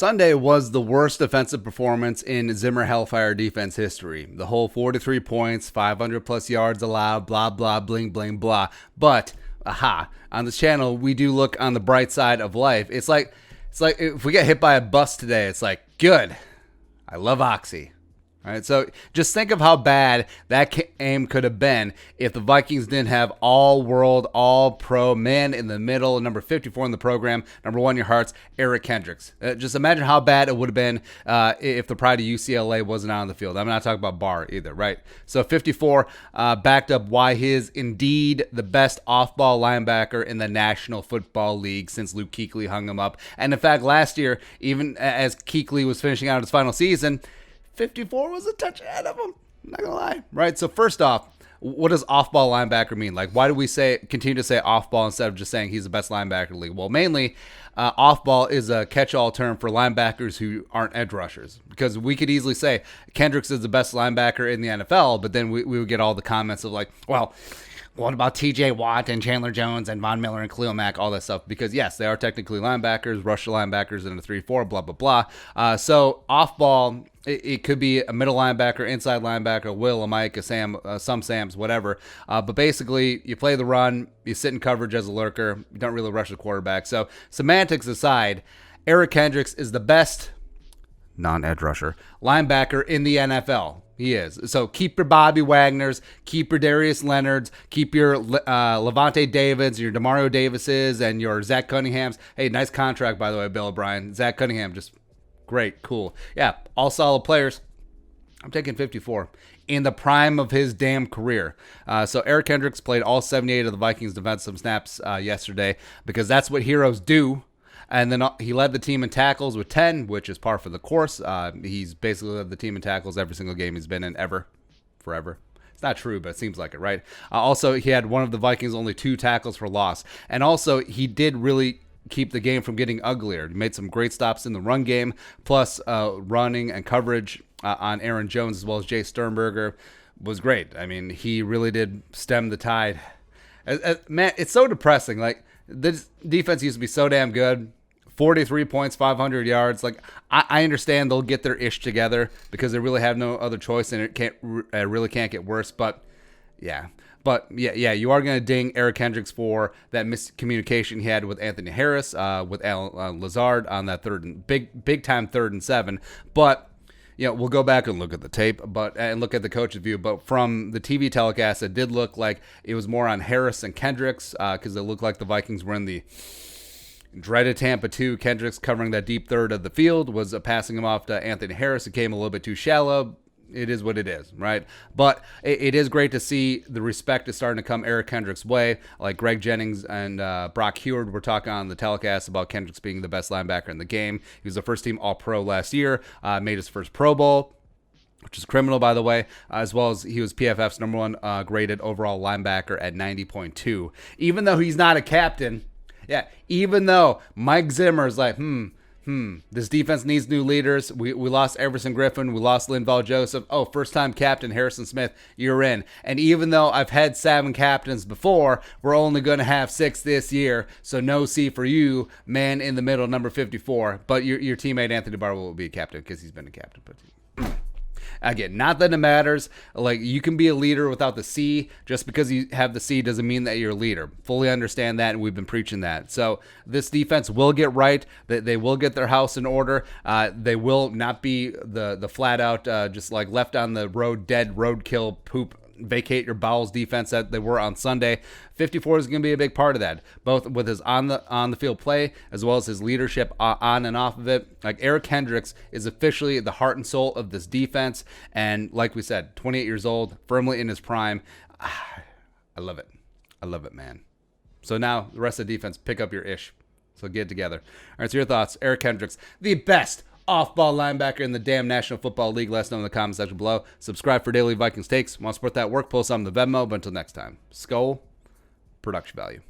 Sunday was the worst defensive performance in Zimmer Hellfire defense history. The whole 43 points, 500 plus yards allowed, blah, blah, bling, bling, blah. But, on this channel, we do look on the bright side of life. It's like if we get hit by a bus today, it's like, good. I love Oxy. All right, so just think of how bad that game could have been if the Vikings didn't have all-world, all-pro man in the middle, number 54 in the program, number 1 in your hearts, Eric Kendricks. Just imagine how bad it would have been if the pride of UCLA wasn't out on the field. I'm not talking about Barr either, right? So 54 backed up why he is indeed the best off-ball linebacker in the National Football League since Luke Kuechly hung him up. And in fact, last year, even as Kuechly was finishing out his final season, 54 was a touch ahead of him. I'm not gonna lie, right? So first off, what does off-ball linebacker mean? Like, why do we continue to say off-ball instead of just saying he's the best linebacker in the league? Well, mainly, off-ball is a catch-all term for linebackers who aren't edge rushers. Because we could easily say Kendricks is the best linebacker in the NFL, but then we would get all the comments of like, well, what about T.J. Watt and Chandler Jones and Von Miller and Khalil Mack, all that stuff? Because, yes, they are technically linebackers, rush linebackers in a 3-4, blah, blah, blah. So off-ball, it could be a middle linebacker, inside linebacker, a Will, a Mike, a Sam, some Sams, whatever. But basically, you play the run, you sit in coverage as a lurker, you don't really rush the quarterback. So semantics aside, Eric Kendricks is the best non-edge rusher linebacker in the NFL. He is. So keep your Bobby Wagners, keep your Darius Leonards, keep your Levante Davids, your Demario Davises, and your Zach Cunninghams. Hey, nice contract, by the way, Bill O'Brien. Zach Cunningham, just great, cool. Yeah, all solid players. I'm taking 54 in the prime of his damn career. So Eric Kendricks played all 78 of the Vikings defensive snaps yesterday because that's what heroes do. And then he led the team in tackles with 10, which is par for the course. He's basically led the team in tackles every single game he's been in forever. It's not true, but it seems like it, right? Also, he had one of the Vikings' only 2 tackles for loss. And also, he did really keep the game from getting uglier. He made some great stops in the run game, plus running and coverage on Aaron Jones as well as Jay Sternberger was great. I mean, he really did stem the tide. Man, it's so depressing. Like, this defense used to be so damn good. 43 points, 500 yards. Like, I understand they'll get their ish together because they really have no other choice, and it really can't get worse. But yeah, you are going to ding Eric Kendricks for that miscommunication he had with Anthony Harris, with Alan Lazard on that big time 3rd and 7. But we'll go back and look at the tape, and look at the coach's view. But from the TV telecast, it did look like it was more on Harris and Kendricks because it looked like the Vikings were in the dreaded Tampa 2. Kendricks covering that deep third of the field was passing him off to Anthony Harris. It came a little bit too shallow. It is what it is, right? But it is great to see the respect is starting to come Eric Kendricks' way. Like Greg Jennings and Brock Heward were talking on the telecast about Kendricks being the best linebacker in the game. He was the first team All-Pro last year, made his first Pro Bowl, which is criminal, by the way, as well as he was PFF's number 1 graded overall linebacker at 90.2. Even though he's not a captain, even though Mike Zimmer's like, this defense needs new leaders. We lost Everson Griffin. We lost Linval Joseph. Oh, first-time captain Harrison Smith, you're in. And even though I've had 7 captains before, we're only going to have 6 this year. So no C for you, man in the middle, number 54. But your teammate Anthony Barr will be a captain because he's been a captain. But again, not that it matters. Like, you can be a leader without the C. Just because you have the C doesn't mean that you're a leader. Fully understand that, and we've been preaching that. So this defense will get right. They will get their house in order. They will not be the flat out just like left on the road, dead roadkill poop, vacate your bowels defense that they were on Sunday. 54 is going to be a big part of that, both with his on the field play as well as his leadership on and off of it. Like, Eric Kendricks is officially the heart and soul of this defense, and like we said, 28 years old, firmly in his prime. I love it, man. So now the rest of the defense, pick up your ish. So get it together. All right, so your thoughts. Eric Kendricks, the best off-ball linebacker in the damn National Football League. Let us know in the comment section below. Subscribe for daily Vikings takes. Want to support that work? Post on the Venmo. But until next time, Skull, production value.